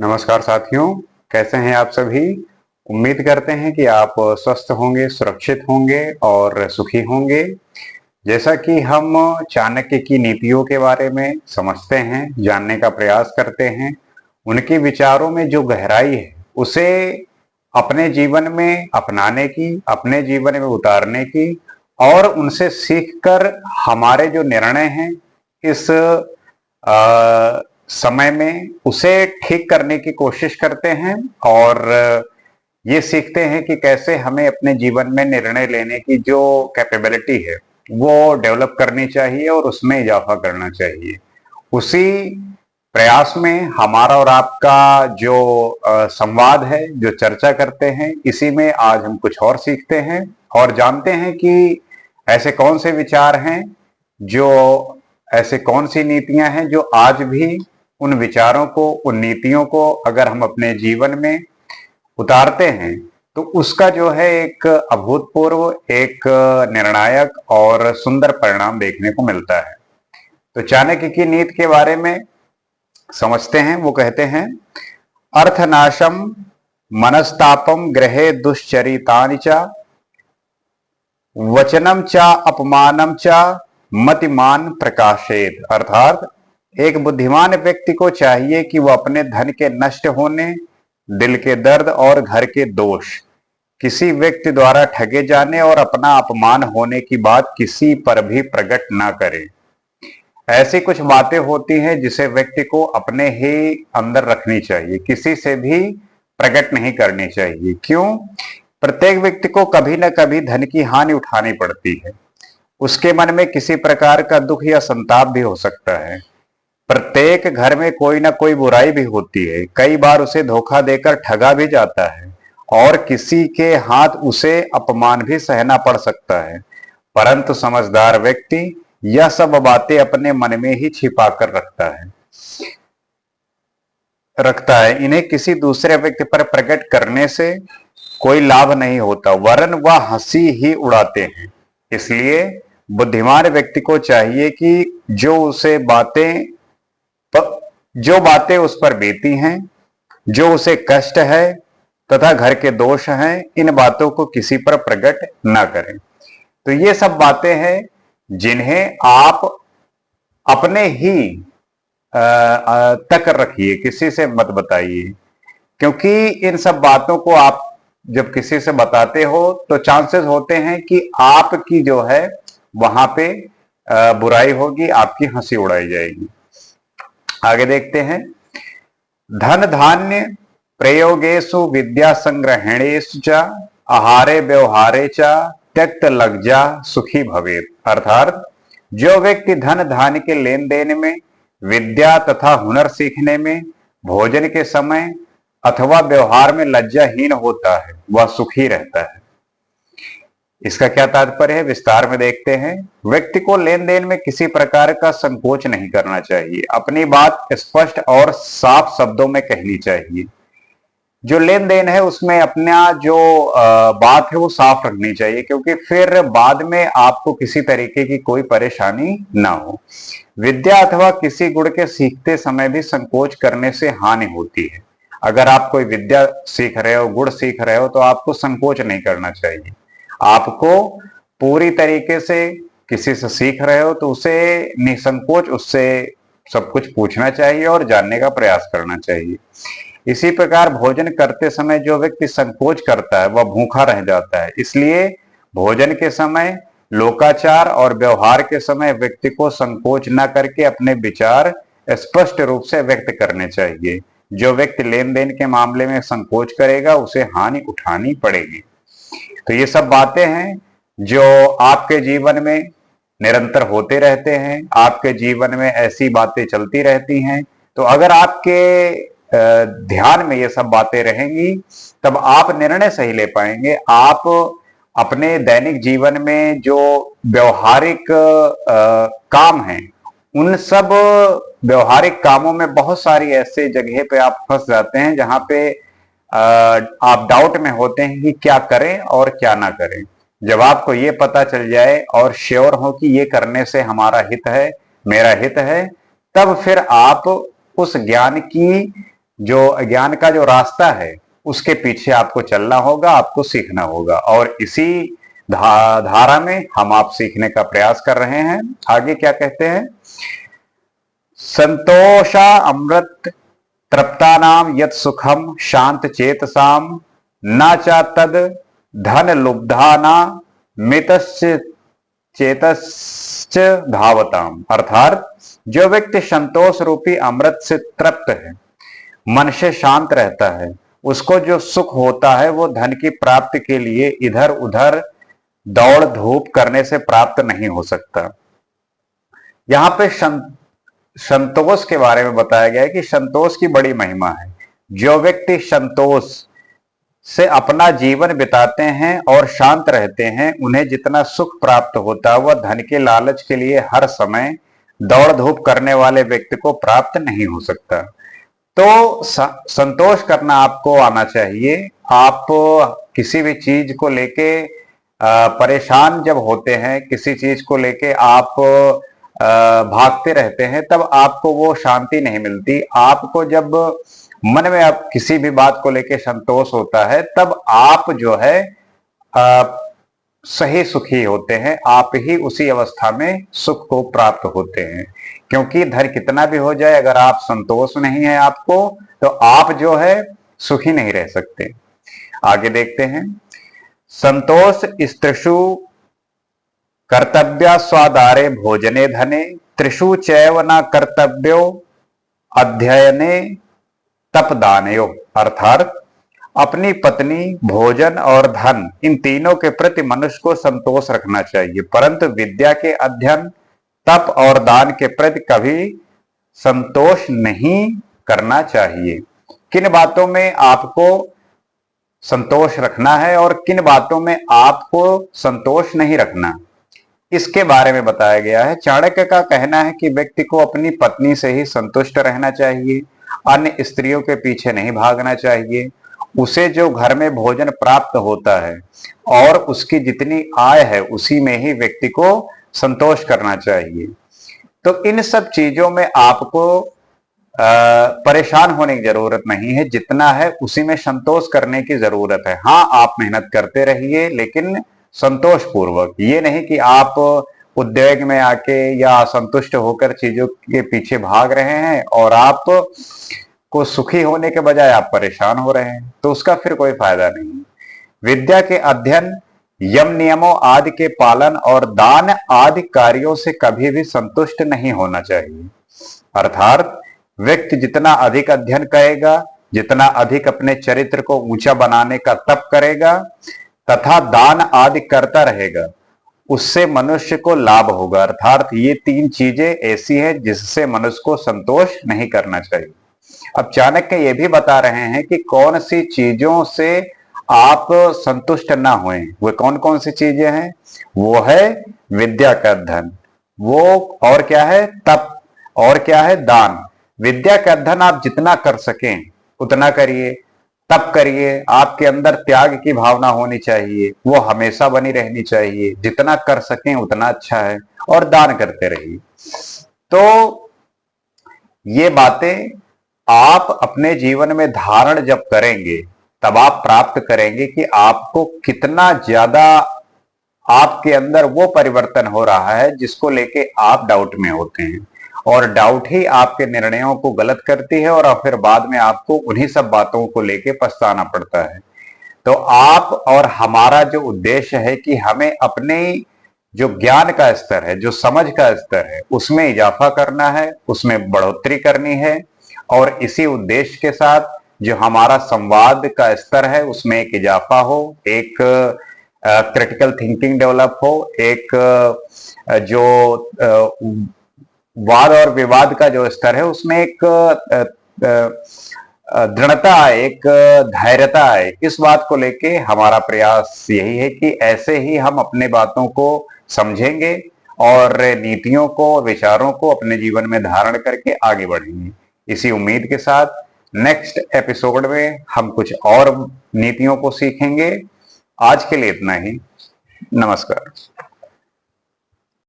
नमस्कार साथियों, कैसे हैं आप सभी। उम्मीद करते हैं कि आप स्वस्थ होंगे, सुरक्षित होंगे और सुखी होंगे। जैसा कि हम चाणक्य की नीतियों के बारे में समझते हैं, जानने का प्रयास करते हैं, उनके विचारों में जो गहराई है उसे अपने जीवन में अपनाने की, अपने जीवन में उतारने की और उनसे सीखकर हमारे जो निर्णय हैं इस समय में उसे ठीक करने की कोशिश करते हैं और ये सीखते हैं कि कैसे हमें अपने जीवन में निर्णय लेने की जो कैपेबिलिटी है वो डेवलप करनी चाहिए और उसमें इजाफा करना चाहिए। उसी प्रयास में हमारा और आपका जो संवाद है, जो चर्चा करते हैं, इसी में आज हम कुछ और सीखते हैं और जानते हैं कि ऐसे कौन से विचार हैं, जो ऐसे कौन सी नीतियां हैं जो आज भी उन विचारों को, उन नीतियों को अगर हम अपने जीवन में उतारते हैं तो उसका जो है एक अभूतपूर्व, एक निर्णायक और सुंदर परिणाम देखने को मिलता है। तो चाणक्य की नीति के बारे में समझते हैं। वो कहते हैं, अर्थनाशम मनस्तापम गृहे दुश्चरितानि च वचनम च अपमानम च मतिमान प्रकाशेत। अर्थात एक बुद्धिमान व्यक्ति को चाहिए कि वह अपने धन के नष्ट होने, दिल के दर्द और घर के दोष, किसी व्यक्ति द्वारा ठगे जाने और अपना अपमान होने की बात किसी पर भी प्रकट ना करे। ऐसी कुछ बातें होती हैं जिसे व्यक्ति को अपने ही अंदर रखनी चाहिए, किसी से भी प्रकट नहीं करनी चाहिए। क्यों? प्रत्येक व्यक्ति को कभी न कभी धन की हानि उठानी पड़ती है। उसके मन में किसी प्रकार का दुख या संताप भी हो सकता है। प्रत्येक घर में कोई ना कोई बुराई भी होती है। कई बार उसे धोखा देकर ठगा भी जाता है और किसी के हाथ उसे अपमान भी सहना पड़ सकता है। परंतु समझदार व्यक्ति यह सब बातें अपने मन में ही छिपा कर रखता है। इन्हें किसी दूसरे व्यक्ति पर प्रकट करने से कोई लाभ नहीं होता, वरन वह हंसी ही उड़ाते हैं। इसलिए बुद्धिमान व्यक्ति को चाहिए कि जो बातें उस पर बीती हैं, जो उसे कष्ट है तथा घर के दोष हैं, इन बातों को किसी पर प्रकट ना करें। तो ये सब बातें हैं जिन्हें आप अपने ही तक रखिए, किसी से मत बताइए। क्योंकि इन सब बातों को आप जब किसी से बताते हो तो चांसेस होते हैं कि आपकी जो है वहां पे बुराई होगी, आपकी हंसी उड़ाई जाएगी। आगे देखते हैं, धन धान्य प्रयोगेषु विद्या संग्रहणेषु च आहारे व्यवहारे च त्यक्त लज्जा सुखी भवेत्। अर्थात जो व्यक्ति धन धान्य के लेन देन में, विद्या तथा हुनर सीखने में, भोजन के समय अथवा व्यवहार में लज्जाहीन होता है, वह सुखी रहता है। इसका क्या तात्पर्य है, विस्तार में देखते हैं। व्यक्ति को लेन देन में किसी प्रकार का संकोच नहीं करना चाहिए। अपनी बात स्पष्ट और साफ शब्दों में कहनी चाहिए। जो लेन देन है उसमें अपना जो बात है वो साफ रखनी चाहिए, क्योंकि फिर बाद में आपको किसी तरीके की कोई परेशानी ना हो। विद्या अथवा किसी गुण के सीखते समय भी संकोच करने से हानि होती है। अगर आप कोई विद्या सीख रहे हो, गुण सीख रहे हो, तो आपको संकोच नहीं करना चाहिए। आपको पूरी तरीके से किसी से सीख रहे हो तो उसे निसंकोच उससे सब कुछ पूछना चाहिए और जानने का प्रयास करना चाहिए। इसी प्रकार भोजन करते समय जो व्यक्ति संकोच करता है वह भूखा रह जाता है। इसलिए भोजन के समय, लोकाचार और व्यवहार के समय व्यक्ति को संकोच न करके अपने विचार स्पष्ट रूप से व्यक्त करने चाहिए। जो व्यक्ति लेन देन के मामले में संकोच करेगा उसे हानि उठानी पड़ेगी। तो ये सब बातें हैं जो आपके जीवन में निरंतर होते रहते हैं। आपके जीवन में ऐसी बातें चलती रहती हैं। तो अगर आपके ध्यान में ये सब बातें रहेंगी तब आप निर्णय सही ले पाएंगे। आप अपने दैनिक जीवन में जो व्यवहारिक काम हैं, उन सब व्यवहारिक कामों में बहुत सारी ऐसे जगह पे आप फंस जाते हैं जहां पे आप डाउट में होते हैं कि क्या करें और क्या ना करें। जब आपको ये पता चल जाए और श्योर हो कि ये करने से हमारा हित है, मेरा हित है, तब फिर आप उस ज्ञान की जो ज्ञान का जो रास्ता है उसके पीछे आपको चलना होगा, आपको सीखना होगा। और इसी धारा में हम आप सीखने का प्रयास कर रहे हैं। आगे क्या कहते हैं? संतोषा अमृत तृप्तानाम यत् सुखम शांत चेतसाम न चा तद धन लुब्धाना मितस्य चेतश्च धावताम। अर्थात जो व्यक्ति संतोष रूपी अमृत से तृप्त है, मन से शांत रहता है, उसको जो सुख होता है वो धन की प्राप्ति के लिए इधर उधर दौड़ धूप करने से प्राप्त नहीं हो सकता। यहां पे संतोष के बारे में बताया गया है कि संतोष की बड़ी महिमा है। जो व्यक्ति संतोष से अपना जीवन बिताते हैं और शांत रहते हैं, उन्हें जितना सुख प्राप्त होता है वह धन के लालच के लिए हर समय दौड़ धूप करने वाले व्यक्ति को प्राप्त नहीं हो सकता। तो संतोष करना आपको आना चाहिए। आप किसी भी चीज को लेके परेशान जब होते हैं, किसी चीज को लेके आप भागते रहते हैं, तब आपको वो शांति नहीं मिलती। आपको जब मन में आप किसी भी बात को लेके संतोष होता है, तब आप जो है सही सुखी होते हैं। आप ही उसी अवस्था में सुख को प्राप्त होते हैं। क्योंकि धन कितना भी हो जाए, अगर आप संतोष नहीं है आपको, तो आप जो है सुखी नहीं रह सकते। आगे देखते हैं। संतोष स्त्रिषु कर्तव्य स्वादारे भोजने धने त्रिषु चैव न कर्तव्यो अध्ययने तपदानयो। अर्थात अपनी पत्नी, भोजन और धन, इन तीनों के प्रति मनुष्य को संतोष रखना चाहिए, परंतु विद्या के अध्ययन, तप और दान के प्रति कभी संतोष नहीं करना चाहिए। किन बातों में आपको संतोष रखना है और किन बातों में आपको संतोष नहीं रखना, इसके बारे में बताया गया है। चाणक्य का कहना है कि व्यक्ति को अपनी पत्नी से ही संतुष्ट रहना चाहिए, अन्य स्त्रियों के पीछे नहीं भागना चाहिए। उसे जो घर में भोजन प्राप्त होता है और उसकी जितनी आय है, उसी में ही व्यक्ति को संतोष करना चाहिए। तो इन सब चीजों में आपको परेशान होने की जरूरत नहीं है, जितना है उसी में संतोष करने की जरूरत है। हाँ, आप मेहनत करते रहिए, लेकिन संतोष पूर्वक। ये नहीं कि आप उद्वेग में आके या असंतुष्ट होकर चीजों के पीछे भाग रहे हैं और आप को सुखी होने के बजाय आप परेशान हो रहे हैं, तो उसका फिर कोई फायदा नहीं। विद्या के अध्ययन, यम नियमों आदि के पालन और दान आदि कार्यों से कभी भी संतुष्ट नहीं होना चाहिए। अर्थात व्यक्ति जितना अधिक अध्ययन करेगा, जितना अधिक अपने चरित्र को ऊंचा बनाने का तप करेगा तथा दान आदि करता रहेगा, उससे मनुष्य को लाभ होगा। अर्थात ये तीन चीजें ऐसी हैं जिससे मनुष्य को संतोष नहीं करना चाहिए। अब चाणक्य ये भी बता रहे हैं कि कौन सी चीजों से आप संतुष्ट ना हुए। वो कौन कौन सी चीजें हैं? वो है विद्या का अध्ययन, वो और क्या है? तप, और क्या है? दान। विद्या का अध्ययन आप जितना कर सकें उतना करिए, तप करिए। आपके अंदर त्याग की भावना होनी चाहिए, वो हमेशा बनी रहनी चाहिए। जितना कर सकें उतना अच्छा है, और दान करते रहिए। तो ये बातें आप अपने जीवन में धारण जब करेंगे, तब आप प्राप्त करेंगे कि आपको कितना ज्यादा आपके अंदर वो परिवर्तन हो रहा है जिसको लेके आप डाउट में होते हैं, और डाउट ही आपके निर्णयों को गलत करती है, और फिर बाद में आपको उन्हीं सब बातों को लेके पछताना पड़ता है। तो आप और हमारा जो उद्देश्य है कि हमें अपने जो ज्ञान का स्तर है, जो समझ का स्तर है, उसमें इजाफा करना है, उसमें बढ़ोतरी करनी है, और इसी उद्देश्य के साथ जो हमारा संवाद का स्तर है उसमें एक इजाफा हो, एक क्रिटिकल थिंकिंग डेवलप हो, एक जो वाद और विवाद का जो स्तर है उसमें एक दृढ़ता आए, एक धैर्यता आए। इस बात को लेके हमारा प्रयास यही है कि ऐसे ही हम अपने बातों को समझेंगे और नीतियों को, विचारों को अपने जीवन में धारण करके आगे बढ़ेंगे। इसी उम्मीद के साथ नेक्स्ट एपिसोड में हम कुछ और नीतियों को सीखेंगे। आज के लिए इतना ही। नमस्कार।